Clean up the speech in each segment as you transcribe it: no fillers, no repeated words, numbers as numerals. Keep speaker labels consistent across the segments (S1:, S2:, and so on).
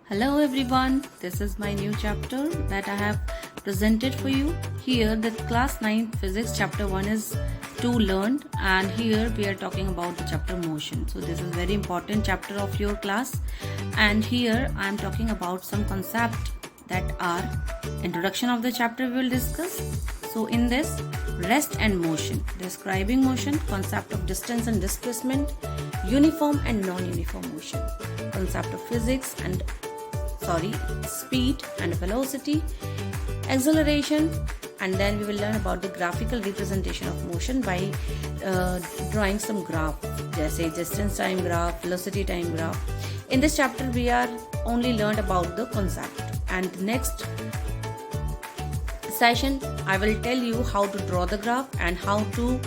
S1: Hello everyone, this is my new chapter that I have presented for you. Here the class 9 physics chapter 1 is to learn, and here we are talking about the chapter motion. So this is very important chapter of your class, and here I am talking about some concept that are introduction of the chapter we will discuss. So in this, rest and motion, describing motion, concept of distance and displacement, uniform and non-uniform motion, concept of physics and speed and velocity, acceleration, and then we will learn about the graphical representation of motion by drawing some graph, जैसे distance time graph, velocity time graph. In this chapter we are only learned about the concept, and next session I will tell you how to draw the graph and how to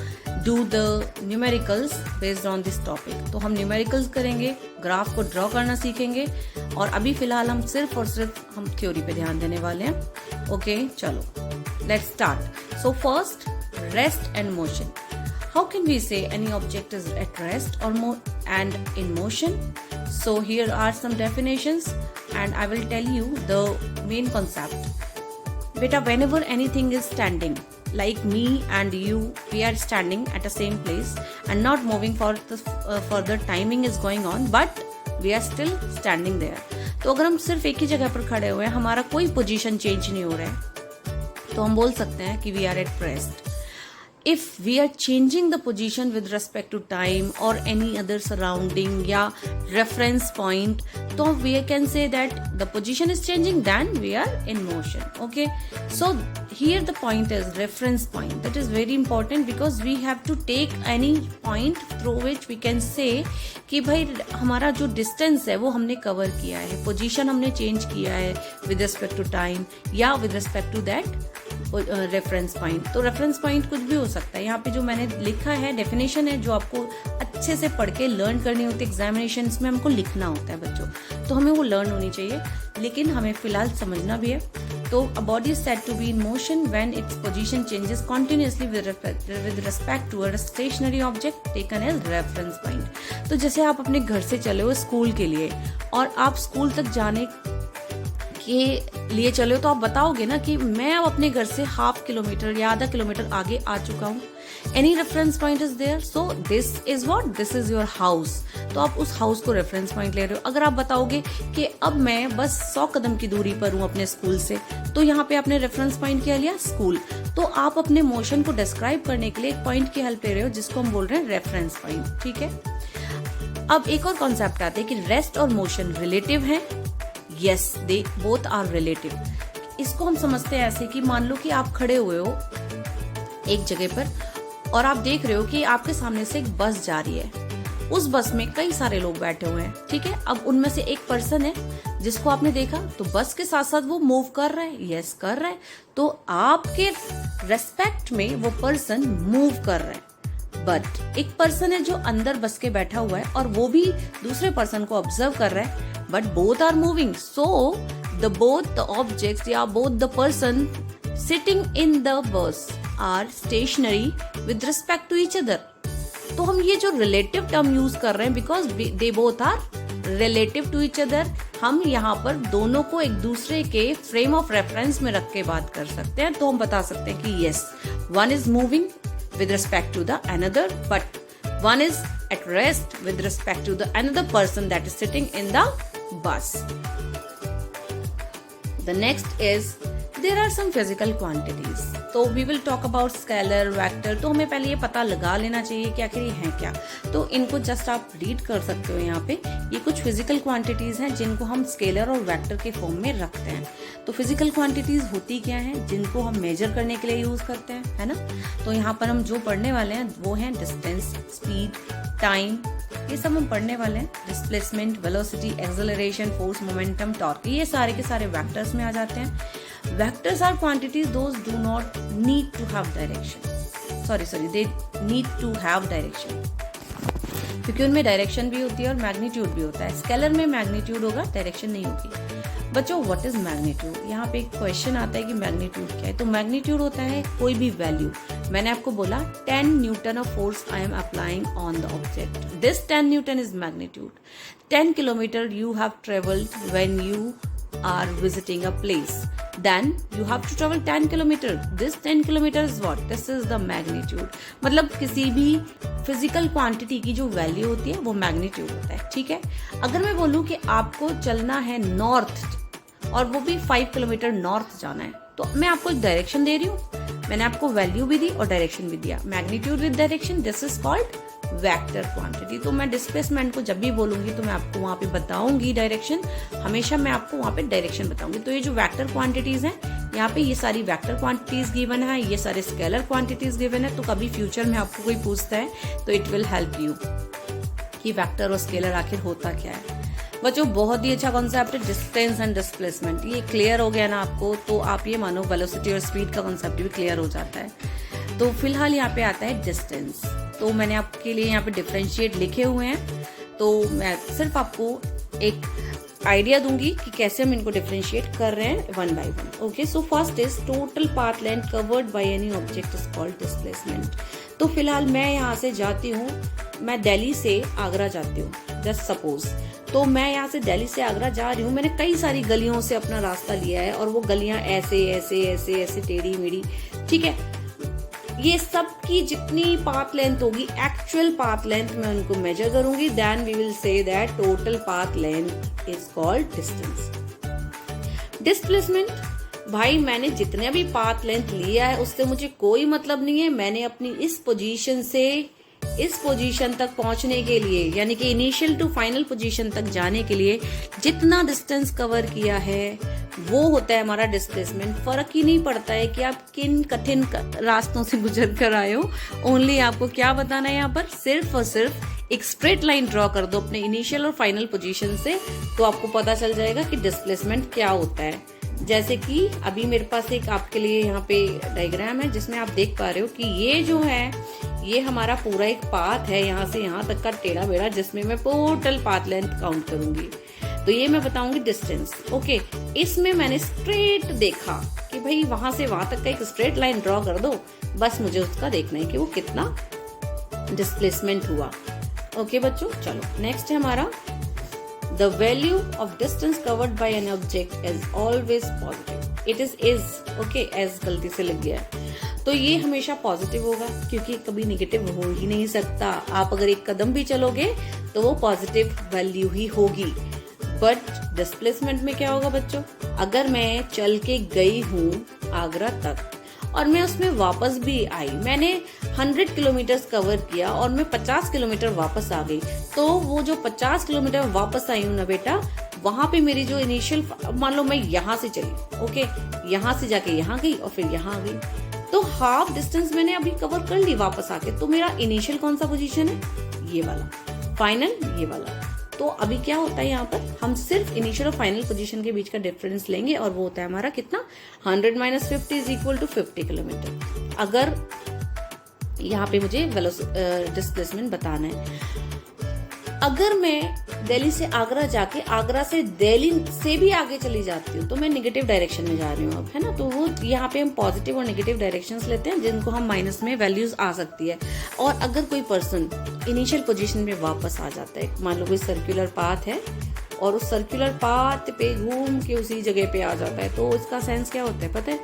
S1: do the numericals based on this topic. तो हम numericals करेंगे, graph को draw करना सीखेंगे, और अभी फिलहाल हम सिर्फ और सिर्फ हम थ्योरी पे ध्यान देने वाले हैं. ओके, चलो let's start. So first, rest and motion. How can we say any object is at rest or and in motion? So here are some definitions and I will tell you the main concept. Beta, whenever anything is standing, like me and you, we are standing at the same place and not moving for the further timing is going on, but we are still standing there. तो अगर हम सिर्फ एक ही जगह पर खड़े हुए हैं, हमारा कोई पोजीशन चेंज नहीं हो रहा है, तो हम बोल सकते हैं कि we are at rest. If we are changing the position with respect to time or any other surrounding या reference point, तो we can say that the position is changing, then we are in motion. Okay, so here the point is reference point. That is very important because we have to take any point through which we can say कि भाई हमारा जो distance है वो हमने cover किया है, position हमने change किया है with respect to time या with respect to that reference point. तो रेफरेंस पॉइंट कुछ भी हो सकता है. यहाँ पे जो मैंने लिखा है डेफिनेशन है जो आपको अच्छे से पढ़ के लर्न करनी होती है. एग्जामिनेशन में हमको लिखना होता है बच्चों, तो हमें वो लर्न होनी चाहिए, लेकिन हमें फिलहाल समझना भी है. तो a body is said to be in motion when its position changes continuously with respect to a stationary object taken as reference point. तो जैसे आप अपने घर से चले हो स्कूल के लिए और आप स्कूल तक जाने के लिए चले हो, तो आप बताओगे ना कि मैं अब अपने घर से हाफ किलोमीटर या आधा किलोमीटर आगे आ चुका हूँ. Any reference point is there, so this is what, this is your house. तो आप उस हाउस को रेफरेंस पॉइंट ले रहे हो. अगर आप बताओगे कि अब मैं बस 100 कदम की दूरी पर हूँ अपने स्कूल से, तो यहाँ पे आपने रेफरेंस पॉइंट क्या लिया, स्कूल. तो आप अपने मोशन को डिस्क्राइब करने के लिए एक पॉइंट की हेल्प ले रहे हो जिसको हम बोल रहे हैं रेफरेंस पॉइंट. ठीक है, अब एक और कॉन्सेप्ट आते हैं कि रेस्ट और मोशन रिलेटिव है. Yes, they both are relative. इसको हम समझते हैं ऐसे कि मान लो कि आप खड़े हुए हो एक जगह पर और आप देख रहे हो कि आपके सामने से एक बस जा रही है. उस बस में कई सारे लोग बैठे हुए हैं. ठीक है, अब उनमें से एक पर्सन है जिसको आपने देखा, तो बस के साथ साथ वो मूव कर रहा है. यस, कर रहा है. तो आपके रेस्पेक्ट में वो पर्सन मूव कर रहा है. बट एक पर्सन है जो अंदर बस के बैठा हुआ है और वो भी दूसरे पर्सन को ऑब्जर्व कर रहा है, but both are moving, so both the objects या both the person sitting in the bus are stationary with respect to each other. तो हम ये जो relative term use कर रहे हैं because they both are relative to each other. हम यहाँ पर दोनों को एक दूसरे के frame of reference में रख के बात कर सकते हैं. तो हम बता सकते हैं कि yes, one is moving with respect to the another, but one is at rest with respect to the another person that is sitting in the bus. The next is there are some physical quantities. तो we will talk about scalar, vector. तो हमें पहले ये पता लगा लेना चाहिए कि आखिर ये हैं क्या. तो इनको जस्ट आप रीड कर सकते हो. यहाँ पे ये कुछ फिजिकल क्वांटिटीज हैं जिनको हम स्केलर और वेक्टर के फॉर्म में रखते हैं. तो फिजिकल क्वांटिटीज होती क्या हैं, जिनको हम मेजर करने के लिए यूज करते हैं, है ना. तो यहाँ पर हम जो पढ़ने वाले हैं वो हैं डिस्टेंस, स्पीड, टाइम, ये सब हम पढ़ने वाले हैं. Displacement, velocity, acceleration, force, momentum, torque, ये सारे के सारे वेक्टर्स में आ जाते हैं. Vectors are quantities those do not need to have direction. They need to have direction. क्योंकि उनमें डायरेक्शन भी होती है और मैग्नीट्यूड भी होता है। स्केलर में मैग्नीट्यूड होगा, डायरेक्शन नहीं होगी। बच्चों व्हाट इज मैग्नीट्यूड, यहाँ पे एक क्वेश्चन आता है कि मैग्नीट्यूड क्या है। तो मैग्नीट्यूड होता है कोई भी वैल्यू, मैंने आपको बोला 10 Newton of force I am applying on the object, this 10 Newton is magnitude. 10 kilometre you have travelled when you are visiting a place, then you have to travel 10 kilometer. This 10 kilometer is what? This is the magnitude. मतलब किसी भी physical quantity की जो value होती है वो magnitude होता है, ठीक है। अगर मैं बोलूँ कि आपको चलना है नॉर्थ और वो भी 5 किलोमीटर नॉर्थ जाना है, तो मैं आपको एक डायरेक्शन दे रही हूँ, मैंने आपको वैल्यू भी दी और डायरेक्शन भी दिया। Magnitude with direction, this is called vector quantity. तो मैं डिस्प्लेसमेंट को जब भी बोलूंगी तो मैं आपको वहां पे बताऊंगी डायरेक्शन, हमेशा मैं आपको वहां पे डायरेक्शन बताऊंगी। तो ये जो वेक्टर क्वांटिटीज हैं, यहाँ पे ये सारी वेक्टर क्वांटिटीज गिवन है, ये सारे स्केलर क्वांटिटीज गिवन है। तो कभी फ्यूचर में आपको कोई पूछता है तो इट विल हेल्प यू कि वेक्टर और स्केलर आखिर होता क्या है। बच्चों बहुत ही अच्छा कॉन्सेप्ट है डिस्टेंस एंड डिस्प्लेसमेंट। ये क्लियर हो गया ना आपको, तो आप ये मानो वेलोसिटी और स्पीड का कॉन्सेप्ट भी क्लियर हो जाता है। तो फिलहाल यहाँ पे आता है डिस्टेंस। तो मैंने आपके लिए यहाँ पे डिफरेंशिएट लिखे हुए हैं, तो मैं सिर्फ आपको एक आइडिया दूंगी कि कैसे हम इनको डिफरेंशिएट कर रहे हैं one by one. Okay, so first is total path length covered by any object is called displacement. तो फिलहाल मैं यहाँ से जाती हूँ, मैं दिल्ली से आगरा जाती हूँ, जस्ट सपोज। तो मैं यहाँ से दिल्ली से आगरा जा रही हूँ, मैंने कई सारी गलियों से अपना रास्ता लिया है और वो गलियां ऐसे ऐसे ऐसे ऐसे टेढ़ी मेढ़ी, ठीक है। ये सब की जितनी पाथ लेंथ होगी, एक्चुअल पाथ लेंथ मैं उनको मेजर करूंगी, then we will say that total path length is called distance. Displacement, भाई मैंने जितने भी पाथ लेंथ लिया है उससे मुझे कोई मतलब नहीं है। मैंने अपनी इस पोजीशन से इस पोजीशन तक पहुंचने के लिए, यानी कि इनिशियल टू फाइनल पोजीशन तक जाने के लिए जितना डिस्टेंस कवर किया है वो होता है हमारा डिस्प्लेसमेंट। फर्क ही नहीं पड़ता है कि आप किन कठिन रास्तों से गुजर कर आए हो, ओनली आपको क्या बताना है यहाँ पर, सिर्फ और सिर्फ एक स्ट्रेट लाइन ड्रॉ कर दो अपने इनिशियल और फाइनल पोजीशन से, तो आपको पता चल जाएगा कि डिस्प्लेसमेंट क्या होता है। जैसे कि अभी मेरे पास एक आपके लिए यहाँ पे डायग्राम है जिसमें आप देख पा रहे हो कि ये जो है ये हमारा पूरा एक पाथ है, यहाँ से यहाँ तक का टेढ़ा बेढ़ा, जिसमें मैं टोटल पाथ लेंथ काउंट करूंगी। तो ये मैं बताऊंगी डिस्टेंस। ओके, इसमें मैंने स्ट्रेट देखा कि भाई वहां से वहां तक का एक स्ट्रेट लाइन ड्रॉ कर दो, बस मुझे उसका देखना है कि वो कितना डिस्प्लेसमेंट हुआ। ओके बच्चों, चलो नेक्स्ट है हमारा The value of distance covered by an object is always positive. It is okay, as गलती से लग गया है तो ये हमेशा पॉजिटिव होगा, क्योंकि कभी निगेटिव हो ही नहीं सकता। आप अगर एक कदम भी चलोगे तो वो पॉजिटिव वैल्यू ही होगी। बट डिस्प्लेसमेंट में क्या होगा बच्चों, अगर मैं चल के गई हूँ आगरा तक और मैं उसमें वापस भी आई, मैंने 100 किलोमीटर कवर किया और मैं 50 किलोमीटर वापस आ गई, तो वो जो 50 किलोमीटर वापस आई हूँ ना बेटा, वहां पे मेरी जो इनिशियल, मान लो मैं यहाँ से चली, ओके, यहाँ से जाके यहाँ गई और फिर यहाँ आ गई, तो हाफ डिस्टेंस मैंने अभी कवर कर ली वापस आके। तो मेरा इनिशियल कौन सा पोजीशन है, ये वाला, फाइनल ये वाला। तो अभी क्या होता है यहाँ पर, हम सिर्फ इनिशियल और फाइनल पोजीशन के बीच का डिफरेंस लेंगे और वो होता है हमारा कितना, 100 - 50 इज इक्वल टू 50 किलोमीटर। अगर यहाँ पे मुझे डिस्प्लेसमेंट बताना है, अगर मैं दिल्ली से आगरा जाके आगरा से दिल्ली से भी आगे चली जाती हूँ तो मैं नेगेटिव डायरेक्शन में जा रही हूँ अब, है ना। तो वो यहाँ पे हम पॉजिटिव और नेगेटिव डायरेक्शंस लेते हैं जिनको हम माइनस में वैल्यूज आ सकती है। और अगर कोई पर्सन इनिशियल पोजीशन में वापस आ जाता है, मान लो कोई सर्कुलर पाथ है और उस सर्कुलर पाथ पे घूम के उसी जगह पे आ जाता है, तो इसका सेंस क्या होता है पता है,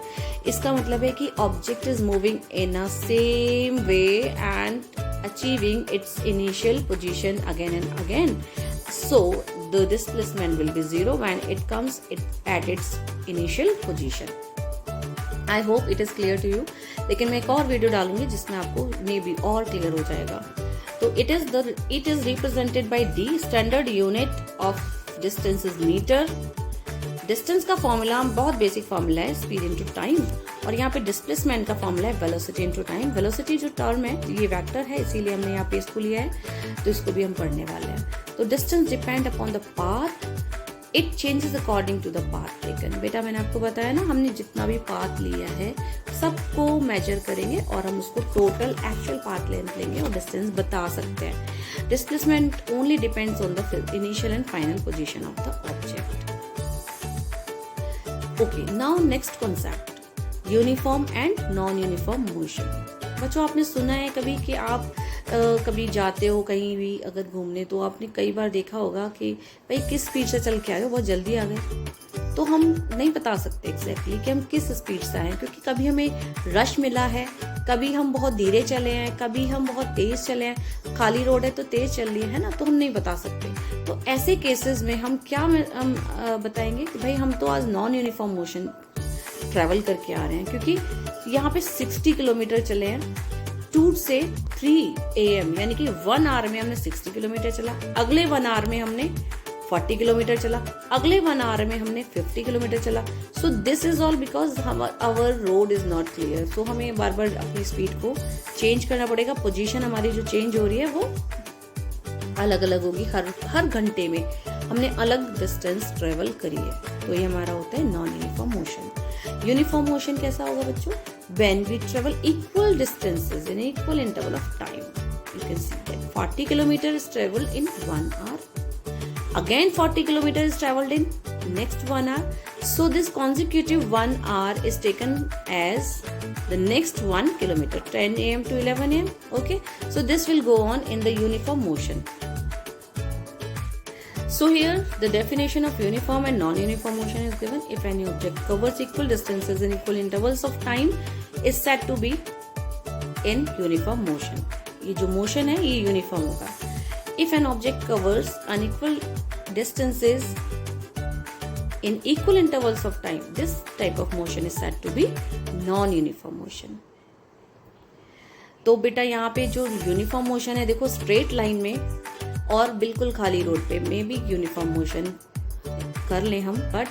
S1: इसका मतलब है कि object is moving in a same way and achieving its initial position again and again. So the displacement will be zero when it comes at its initial position. I hope it is clear to you. लेकिन मैं एक और video डालूंगी जिसमें आपको may be और clear हो जाएगा। तो it is represented by D. Standard unit of distance is meter. Distance का फॉर्मूला बहुत बेसिक फॉर्मूला है, स्पीड इनटू टाइम, और यहाँ पे डिस्प्लेसमेंट का फॉर्मूला है वेलोसिटी इनटू टाइम। वेलोसिटी जो टर्म है ये वेक्टर है, इसीलिए हमने यहाँ पे इसको लिया है, तो इसको भी हम पढ़ने वाले हैं। तो distance depend upon the path it changes according to the path taken. बेटा मैंने आपको बताया ना, हमने जितना भी पाथ लिया है सबको मेजर करेंगे और हम उसको टोटल एक्चुअल पाथ लेंथ लेंगे और डिस्टेंस बता सकते हैं। Displacement only depends on the initial and final position of the object. Okay, now next concept, uniform and non uniform motion. बच्चों आपने सुना है कभी कि आप कभी जाते हो कहीं भी अगर घूमने, तो आपने कई बार देखा होगा कि भाई किस स्पीड से चल के आए हो, बहुत जल्दी आ गए। तो हम नहीं बता सकते एग्जैक्टली कि हम किस स्पीड से आए हैं, क्योंकि कभी हमें रश मिला है, कभी हम बहुत धीरे चले हैं, कभी हम बहुत तेज चले हैं, खाली रोड है तो तेज चल रही है ना, तो हम नहीं बता सकते। तो ऐसे केसेस में हम क्या बताएंगे कि भाई हम तो आज नॉन यूनिफॉर्म मोशन ट्रैवल करके आ रहे हैं, क्योंकि यहाँ पे 60 किलोमीटर चले हैं 2 से 3 AM, यानी कि 1 आवर में हमने 60 किलोमीटर चला, अगले 1 आवर में हमने 40 किलोमीटर चला, अगले 1 आवर में हमने 50 किलोमीटर चला। So this is all because our road is not clear. So हमें बार बार अपनी स्पीड को चेंज करना पड़ेगा। पोजीशन हमारी जो चेंज हो रही है वो अलग अलग होगी, हर घंटे में हमने अलग डिस्टेंस ट्रेवल करी है। तो ये हमारा होता है non uniform motion. Uniform motion कैसा होगा बच्चों? When we travel equal distances in equal interval of time, you can see that 40 kilometers traveled in 1 hour. Again 40 kilometers is traveled in next 1 hour. So this consecutive 1 hour is taken as the next 1 kilometer, 10 AM to 11 AM. Okay, so this will go on in the uniform motion. So here the definition of uniform and non-uniform motion is given. If any object covers equal distances in equal intervals of time is said to be in uniform motion. ये जो motion है ये uniform होगा. If an object covers unequal distances in equal intervals of time, this type of motion is said to be non-uniform motion. तो बेटा यहाँ पे जो यूनिफॉर्म मोशन है, देखो स्ट्रेट लाइन में और बिल्कुल खाली रोड पे में भी यूनिफॉर्म मोशन कर ले हम, बट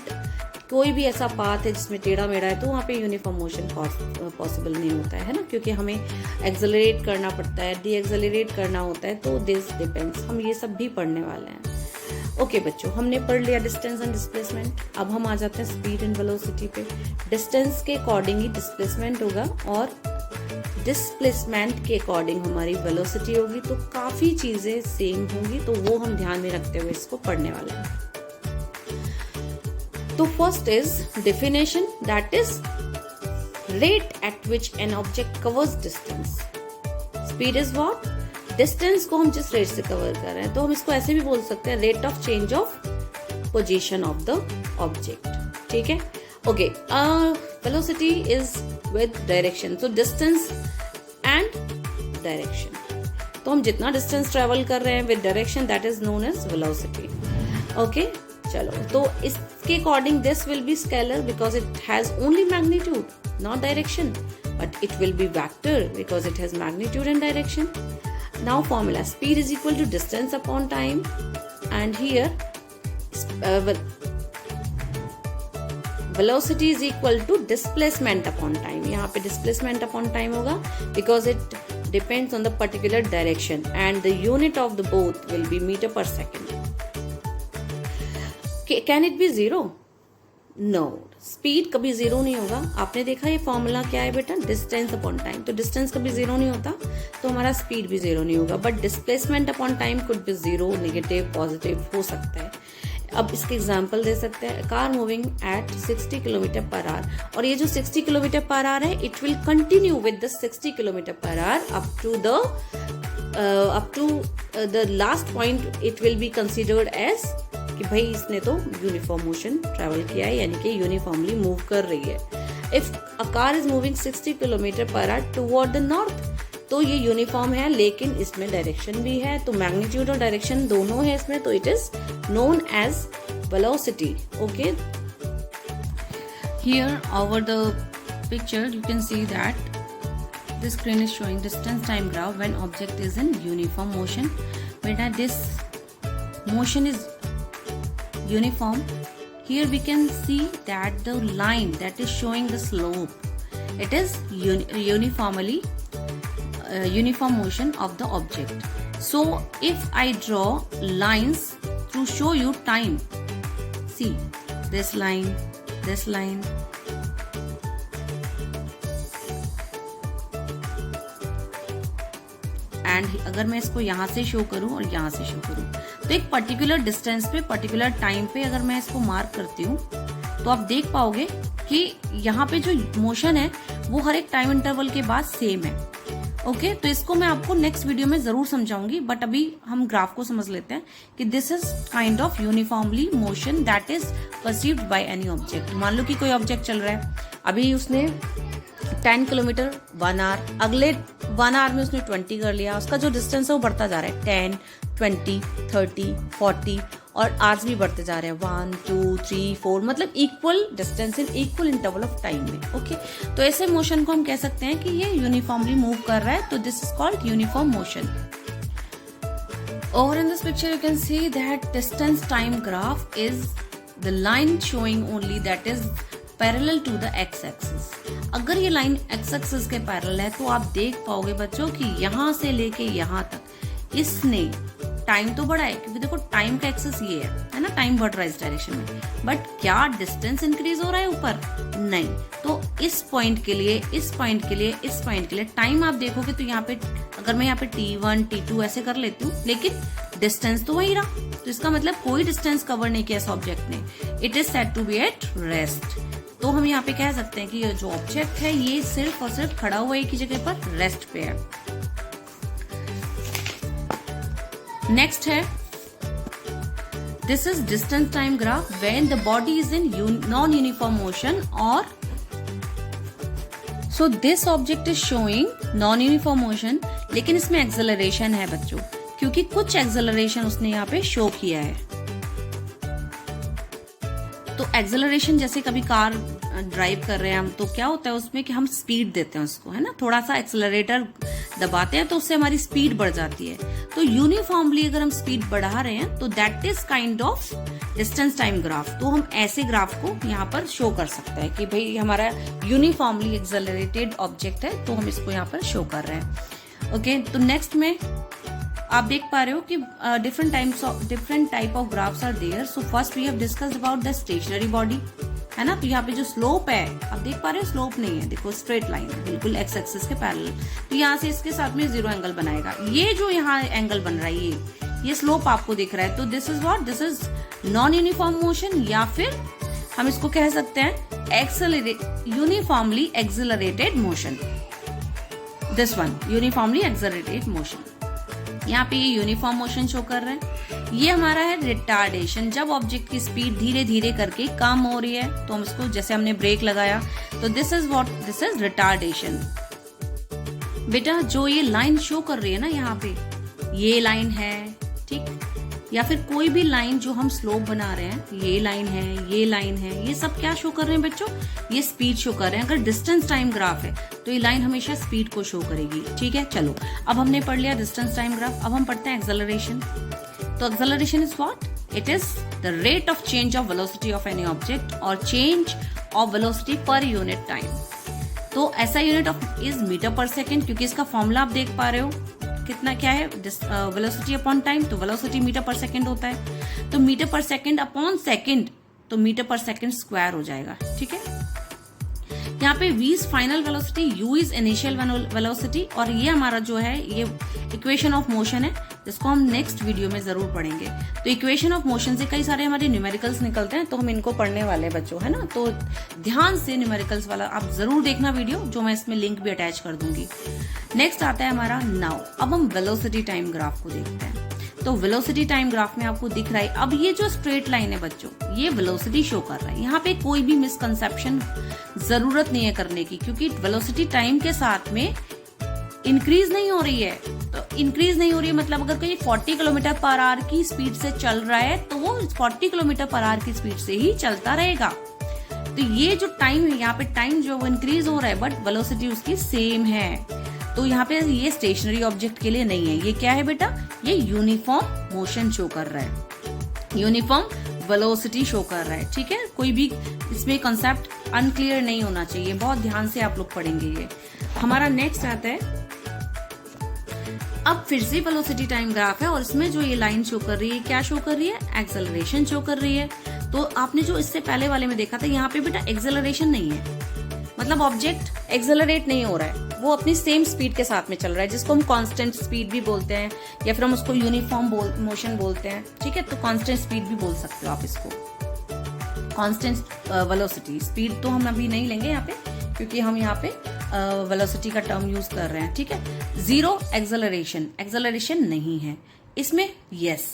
S1: कोई भी ऐसा पाथ है जिसमें टेढ़ा मेढ़ा है तो वहाँ पे यूनिफॉर्म मोशन पॉसिबल नहीं होता है ना, क्योंकि हमें एक्सेलरेट करना पड़ता है, डी एक्सेलरेट करना होता है। तो दिस डिपेंड्स, हम ये सब भी पढ़ने वाले हैं। ओके बच्चों, हमने पढ़ लिया डिस्टेंस एंड डिस्प्लेसमेंट। अब हम आ जाते हैं स्पीड एंड वेलोसिटी पे। डिस्टेंस के अकॉर्डिंग ही डिस्प्लेसमेंट होगा और डिस्प्लेसमेंट के अकॉर्डिंग हमारी वेलोसिटी होगी। तो काफी चीजें सेम होंगी, तो वो हम ध्यान में रखते हुए इसको पढ़ने वाले हैं। तो first is definition, that is rate at which an object covers distance. Speed is what? Distance को हम जिस रेट से कवर कर रहे हैं, तो हम इसको ऐसे भी बोल सकते हैं, rate of change of position of the object. ठीक है, okay. Velocity is with direction, so distance and direction. तो हम जितना distance travel कर रहे हैं with direction, that is known as velocity. Okay, चलो, तो इसके according this will be scalar because it has only magnitude, not direction, but it will be vector because it has magnitude and direction. Now formula, speed is equal to distance upon time, and here velocity is equal to displacement upon time. यहाँ पे displacement upon time होगा because it depends on the particular direction and the unit of the both will be meter per second. Can it be zero? No. Speed कभी zero नहीं होगा। आपने देखा ये formula क्या है बेटा? Distance upon time. तो डिस्टेंस कभी जीरो नहीं होता, तो हमारा स्पीड भी जीरो नहीं होगा। But displacement upon time could be zero, negative, positive हो सकता है। अब इसके एग्जाम्पल दे सकते हैं, car moving at 60 kilometre per hour, और ये जो 60 किलोमीटर पर आवर है, it will continue with the 60 kilometre पर our up to the last point. It will be considered as कि भाई इसने तो यूनिफॉर्म मोशन ट्रेवल किया है, यानी कि यूनिफॉर्मली मूव कर रही है। If a car is moving 60 kilometre per hour toward the north, तो ये यूनिफॉर्म है, लेकिन इसमें डायरेक्शन भी है, तो मैग्नीट्यूड और डायरेक्शन दोनों है इसमें, तो it is known as velocity. Okay, here over the picture you can see that this screen is showing distance time graph when object is in uniform motion. Beta, this motion is uniform. Here we can see that the line that is showing the slope, it is uniform motion of the object. So if I draw lines to show you time, see this line, this line, and अगर मैं इसको यहाँ से show करूं और यहाँ से show करूं तो एक पर्टिकुलर डिस्टेंस पे, पर्टिकुलर टाइम पे अगर मैं इसको मार्क करती हूँ तो आप देख पाओगे कि यहाँ पे जो मोशन है वो हर एक टाइम इंटरवल के बाद सेम है। ओके, तो इसको मैं आपको नेक्स्ट वीडियो में जरूर समझाऊंगी, बट अभी हम ग्राफ को समझ लेते हैं कि this is kind of uniformly motion that is perceived by any object. मान लो कि कोई ऑब्जेक्ट चल रहा है, अभी उसने 10 किलोमीटर 1 आवर, अगले 1 आवर में उसने 20 कर लिया, उसका जो डिस्टेंस है वो बढ़ता जा रहा है 10, 20, 30, 40 और आवर्स भी बढ़ते जा रहे हैं 1, 2, 3, 4, मतलब equal distance in equal interval of time में। ओके, तो ऐसे मोशन को हम कह सकते हैं कि ये यूनिफॉर्मली मूव कर रहा है, तो this is called uniform motion. Over in this picture you can see that distance time graph is the line showing only that is parallel to the X axis. अगर ये लाइन एक्स एक्सिस के parallel है तो आप देख पाओगे बच्चों कि यहाँ से लेके यहाँ तक इसने टाइम तो बढ़ा है, क्योंकि देखो टाइम का एक्सिस ये है ना, टाइम बढ़ रहा है इस डायरेक्शन में, बट क्या डिस्टेंस इंक्रीज हो रहा है ऊपर? नहीं। तो इस पॉइंट के लिए, इस पॉइंट के लिए, इस पॉइंट के लिए टाइम आप देखोगे तो यहाँ पे अगर मैं यहाँ पे T1, T2 ऐसे कर लेती हूँ, लेकिन डिस्टेंस तो वही रहा, तो इसका मतलब कोई डिस्टेंस कवर नहीं किया इस ऑब्जेक्ट ने। It is said to be at rest. तो हम यहाँ पे कह सकते हैं कि ये जो ऑब्जेक्ट है ये सिर्फ और सिर्फ खड़ा हुआ एक ही जगह पर रेस्ट पे है। नेक्स्ट है this is distance time graph when the body is in non uniform motion और so this object is showing non uniform motion, लेकिन इसमें एक्सेलरेशन है बच्चों, क्योंकि कुछ एक्सेलरेशन उसने यहाँ पे शो किया है। तो एक्सेलरेशन जैसे कभी कार ड्राइव कर रहे हैं हम, तो क्या होता है उसमें कि हम स्पीड देते हैं उसको, है ना, थोड़ा सा एक्सेलरेटर दबाते हैं तो उससे हमारी स्पीड बढ़ जाती है। तो यूनिफॉर्मली अगर हम स्पीड बढ़ा रहे हैं तो that is kind of distance time graph. तो हम ऐसे ग्राफ को यहाँ पर शो कर सकते हैं कि भाई हमारा यूनिफॉर्मली एक्सेलरेटेड ऑब्जेक्ट है, तो हम इसको यहाँ पर शो कर रहे हैं। ओके, तो नेक्स्ट में आप देख पा रहे हो कि different type of graphs are there. So first we have discussed about the stationary body, है ना। तो यहाँ पे जो स्लोप है आप देख पा रहे हो, स्लोप नहीं है, देखो स्ट्रेट लाइन है बिल्कुल एक्स एक्सिस के पैरेलल। तो यहाँ से इसके साथ में 0 एंगल बनाएगा। ये जो यहाँ एंगल बन रहा है ये स्लोप आपको दिख रहा है। तो this is what, this is non uniform motion, या फिर हम इसको कह सकते हैं uniformly accelerated motion. This one uniformly accelerated motion, यहाँ पे ये यूनिफॉर्म मोशन शो कर रहा है। ये हमारा है रिटार्डेशन, जब ऑब्जेक्ट की स्पीड धीरे धीरे करके कम हो रही है तो हम इसको, जैसे हमने ब्रेक लगाया, तो this is what, this is retardation. बेटा जो ये लाइन शो कर रही है ना यहाँ पे, ये लाइन है, ठीक, या फिर कोई भी लाइन जो हम स्लोप बना रहे हैं, ये लाइन है, ये लाइन है, ये सब क्या शो कर रहे हैं बच्चों? ये स्पीड शो कर रहे हैं। अगर डिस्टेंस टाइम ग्राफ है तो ये लाइन हमेशा स्पीड को शो करेगी, ठीक है। चलो अब हमने पढ़ लिया डिस्टेंस टाइम ग्राफ, अब हम पढ़ते हैं एक्सेलरेशन। तो acceleration is what, it is the rate of change of velocity of any object और change of velocity per unit time. तो ऐसा unit of is metre per second, क्योंकि इसका फॉर्मूला आप देख पा रहे हो कितना क्या है, वेलोसिटी अपॉन टाइम, तो वेलोसिटी मीटर पर सेकेंड होता है। तो metre per second upon second, तो मीटर पर सेकेंड स्क्वायर हो जाएगा, ठीक है। यहाँ पे v is final velocity, u is initial velocity, और ये हमारा जो है ये इक्वेशन ऑफ मोशन है, जिसको हम नेक्स्ट वीडियो में जरूर पढ़ेंगे। तो इक्वेशन ऑफ मोशन से कई सारे हमारे न्यूमेरिकल्स निकलते हैं, तो हम इनको पढ़ने वाले हैं बच्चों, है ना। तो ध्यान से न्यूमेरिकल्स वाला आप जरूर देखना वीडियो, जो मैं इसमें लिंक भी अटैच कर दूंगी। नेक्स्ट आता है हमारा नाउ। अब हम वेलोसिटी टाइम ग्राफ को देखते हैं। तो वेलोसिटी टाइम ग्राफ में आपको दिख रहा है, अब ये जो स्ट्रेट लाइन है बच्चों, ये वेलोसिटी शो कर रहा है। यहाँ पे कोई भी मिसकंसेप्शन जरूरत नहीं है करने की, क्योंकि वेलोसिटी टाइम के साथ में इंक्रीज नहीं हो रही है। तो इंक्रीज नहीं हो रही है मतलब अगर कोई 40 किलोमीटर पर आवर की स्पीड से चल रहा है तो वो 40 किलोमीटर पर आवर की स्पीड से ही चलता रहेगा। तो ये जो टाइम है, यहाँ पे टाइम जो वो इंक्रीज हो रहा है, बट वेलोसिटी उसकी सेम है। तो यहाँ पे ये स्टेशनरी ऑब्जेक्ट के लिए नहीं है। ये क्या है बेटा, ये यूनिफॉर्म मोशन शो कर रहा है, यूनिफॉर्म वेलोसिटी शो कर रहा है, ठीक है। कोई भी इसमें कॉन्सेप्ट अनक्लियर नहीं होना चाहिए, बहुत ध्यान से आप लोग पढ़ेंगे ये। हमारा नेक्स्ट आता है, अब फिर से वेलोसिटी टाइम ग्राफ है और इसमें जो ये लाइन शो कर रही है, क्या शो कर रही है, एक्सेलरेशन शो कर रही है। तो आपने जो इससे पहले वाले में देखा था, यहाँ पे बेटा एक्सेलरेशन नहीं है, मतलब ऑब्जेक्ट एक्सेलरेट नहीं हो रहा है, वो अपनी सेम स्पीड के साथ में चल रहा है, जिसको हम कांस्टेंट स्पीड भी बोलते हैं या फिर हम उसको यूनिफॉर्म मोशन बोलते हैं। ठीक है, तो कांस्टेंट स्पीड भी बोल सकते हो आप इसको, कांस्टेंट वेलोसिटी। स्पीड तो हम अभी नहीं लेंगे यहाँ पे, क्योंकि हम यहाँ पे वेलोसिटी का टर्म यूज कर रहे हैं। ठीक है, जीरो एक्सेलरेशन, एक्सेलरेशन नहीं है इसमें। यस,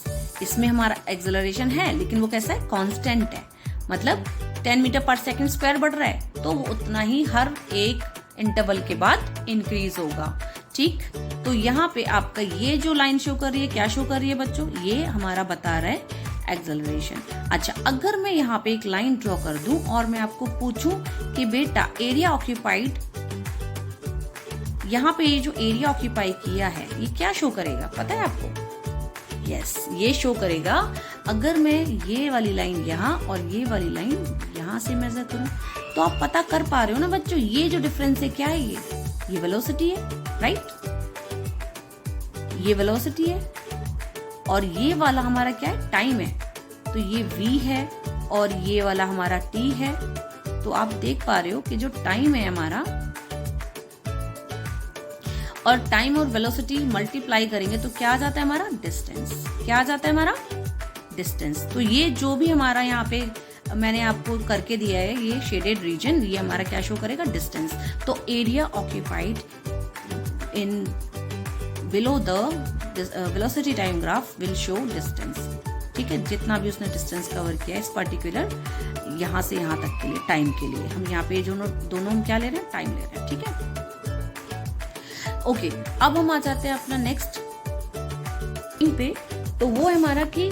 S1: इसमें हमारा एक्सेलरेशन है, लेकिन वो कैसा है, कांस्टेंट है, मतलब 10 मीटर पर सेकंड स्क्वायर बढ़ रहा है, तो उतना ही हर एक इंटरवल के बाद इंक्रीज होगा। ठीक, तो यहाँ पे आपका ये जो लाइन शो कर रही है, क्या शो कर रही है बच्चों, ये हमारा बता रहा है एक्सेलरेशन। अच्छा, अगर मैं यहाँ पे एक लाइन ड्रॉ कर दूं और मैं आपको पूछूं कि बेटा एरिया ऑक्यूपाइड, यहाँ पे ये जो एरिया ऑक्यूपाई किया है ये क्या शो करेगा, पता है आपको? यस, ये शो करेगा अगर मैं ये वाली लाइन यहाँ और ये वाली लाइन यहाँ से मेजर करूं, तो आप पता कर पा रहे हो ना बच्चों, ये जो डिफरेंस है क्या है, ये वेलोसिटी है, राइट? ये वेलोसिटी है और ये वाला हमारा क्या है, टाइम है, तो ये v है और ये वाला हमारा t है। तो आप देख पा रहे हो कि जो टाइम है हमारा, और टाइम और वेलोसिटी मल्टीप्लाई करेंगे तो क्या आ जाता है हमारा, डिस्टेंस। क्या आ जाता है हमारा, डिस्टेंस। तो ये जो भी हमारा यहाँ पे मैंने आपको करके दिया है, ये शेडेड रीजन, ये हमारा क्या शो करेगा, डिस्टेंस। तो area occupied in below the velocity time graph will show distance. ठीक है, जितना भी उसने डिस्टेंस कवर किया है इस पर्टिकुलर यहाँ से यहाँ तक के लिए, टाइम के लिए, हम यहाँ पे दोनों हम क्या ले रहे हैं, टाइम ले रहे हैं। ठीक है, ओके, अब हम आ जाते हैं अपना नेक्स्ट पे, तो वो है हमारा कि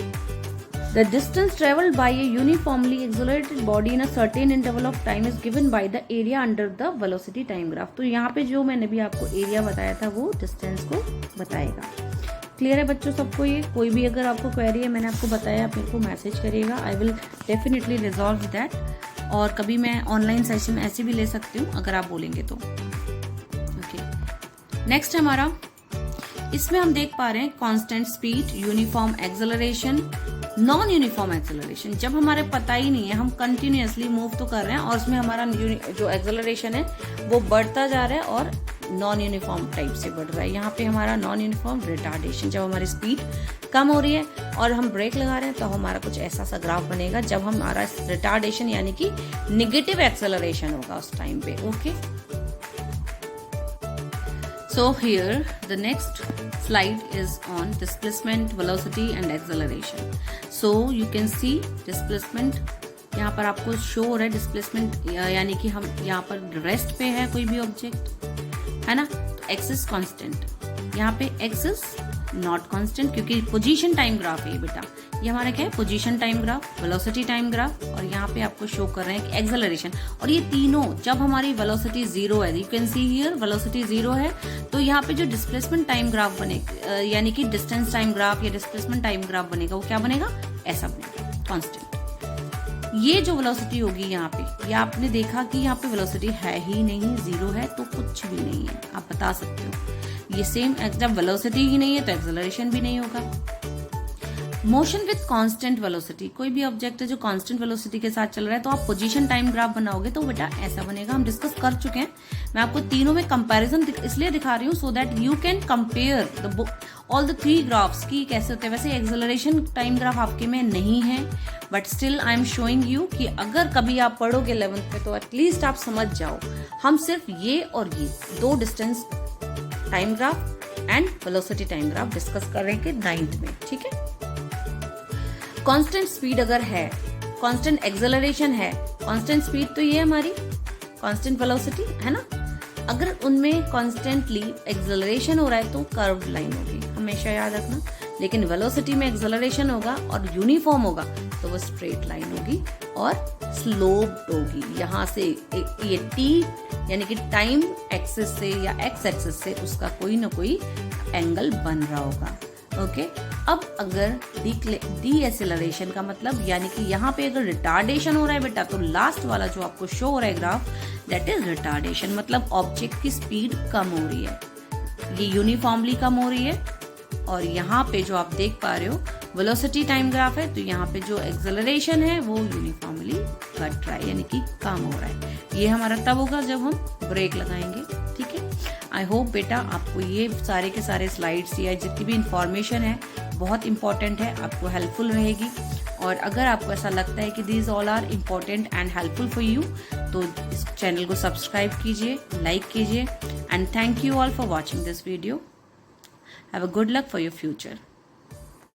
S1: the distance travelled by A uniformly accelerated body in a certain interval of time is given by the area under the velocity time graph. तो यहाँ पे जो मैंने भी आपको एरिया बताया था वो डिस्टेंस को बताएगा। क्लियर है बच्चों सबको? ये कोई भी अगर आपको क्वेरी है, मैंने आपको बताया, आप मेरे को मैसेज करिएगा, I will definitely resolve that. और कभी मैं ऑनलाइन सेशन ऐसे भी ले सकती हूँ अगर आप बोलेंगे तो। नेक्स्ट है हमारा, इसमें हम देख पा रहे हैं constant speed, uniform acceleration, non uniform acceleration. जब हमारे पता ही नहीं है, हम कंटिन्यूअसली मूव तो कर रहे हैं और उसमें हमारा जो एक्सेलरेशन है वो बढ़ता जा रहा है और नॉन यूनिफॉर्म टाइप से बढ़ रहा है। यहाँ पे हमारा नॉन यूनिफॉर्म रिटार्डेशन, जब हमारी स्पीड कम हो रही है और हम ब्रेक लगा रहे हैं तो हमारा कुछ ऐसा सा ग्राफ बनेगा जब हमारा रिटार्डेशन यानी कि निगेटिव एक्सेलरेशन होगा उस टाइम पे। Okay, so here the next slide is on displacement, velocity and acceleration. So you can see displacement, यहाँ पर आपको शो हो रहा है डिस्प्लेसमेंट, यानी कि हम यहाँ पर रेस्ट पे है कोई भी ऑब्जेक्ट, है ना, तो एक्स इज कॉन्स्टेंट, यहाँ पे एक्स इज नॉट कॉन्स्टेंट क्योंकि पोजीशन टाइम ग्राफ है ये बेटा। ये हमारा क्या है, position time graph, velocity time graph, और यहाँ पे आपको शो कर रहे हैं कि एक्सेलरेशन। और ये तीनों जब हमारी वेलोसिटी जीरो है, you can see here velocity zero है, तो यहाँ पे जो डिस्प्लेसमेंट टाइम ग्राफ बनेगा, यानी कि डिस्टेंस टाइम ग्राफ या डिस्प्लेसमेंट टाइम ग्राफ बनेगा, वो क्या बनेगा, ऐसा बनेगा, कांस्टेंट। ये जो वेलोसिटी होगी यहाँ पे, ये आपने देखा कि यहाँ पे वेलोसिटी है ही नहीं, जीरो है तो कुछ भी नहीं है, आप बता सकते हो। ये सेम, जब वेलोसिटी ही नहीं है तो एक्सेलरेशन भी नहीं होगा। मोशन विद कांस्टेंट वेलोसिटी, कोई भी ऑब्जेक्ट है जो कांस्टेंट वेलोसिटी के साथ चल रहा है तो आप पोजीशन टाइम ग्राफ बनाओगे तो बेटा ऐसा बनेगा। हम डिस्कस कर चुके हैं, मैं आपको तीनों में कंपैरिजन इसलिए दिखा रही हूँ so that you can compare all the three graphs की कैसे होते हैं। वैसे एक्सेलरेशन टाइम ग्राफ आपके में नहीं है, but still I am showing you कि अगर कभी आप पढ़ोगे 11th में तो एटलीस्ट आप समझ जाओ। हम सिर्फ ये और ये दो distance time graph and velocity time graph discuss करेंगे 9th में, ठीक है। कांस्टेंट स्पीड अगर है, कांस्टेंट एक्सेलरेशन है, कांस्टेंट स्पीड तो ये हमारी कांस्टेंट वेलोसिटी है ना, अगर उनमें कांस्टेंटली एक्सेलरेशन हो रहा है तो कर्व्ड लाइन होगी, हमेशा याद रखना। लेकिन वेलोसिटी में एक्सेलरेशन होगा और यूनिफॉर्म होगा तो वो स्ट्रेट लाइन होगी और स्लोप्ड होगी। यहाँ से ये टी यानी कि टाइम एक्सिस से या एक्स एक्सिस से उसका कोई ना कोई एंगल बन रहा होगा। ओके, अब अगर डी एसेलरेशन का मतलब यानी कि यहाँ पे अगर रिटार्डेशन हो रहा है बेटा, तो लास्ट वाला जो आपको शो हो रहा है ग्राफ, दैट इज रिटार्डेशन, मतलब ऑब्जेक्ट की स्पीड कम हो रही है, ये यूनिफॉर्मली कम हो रही है और यहाँ पे जो आप देख पा रहे हो वेलोसिटी टाइम ग्राफ है, तो यहाँ पे जो एक्सेलरेशन है वो यूनिफॉर्मली घट रहा है, यानी कि कम हो रहा है। ये हमारा तब होगा जब हम ब्रेक लगाएंगे। ठीक है, आई होप बेटा आपको ये सारे के सारे स्लाइड्स या जितनी भी इंफॉर्मेशन है बहुत इंपॉर्टेंट है, आपको हेल्पफुल रहेगी। और अगर आपको ऐसा लगता है कि these all are important and helpful for you, तो इस चैनल को सब्सक्राइब कीजिए, लाइक कीजिए, and thank you all for watching this video. Have a good luck for your future.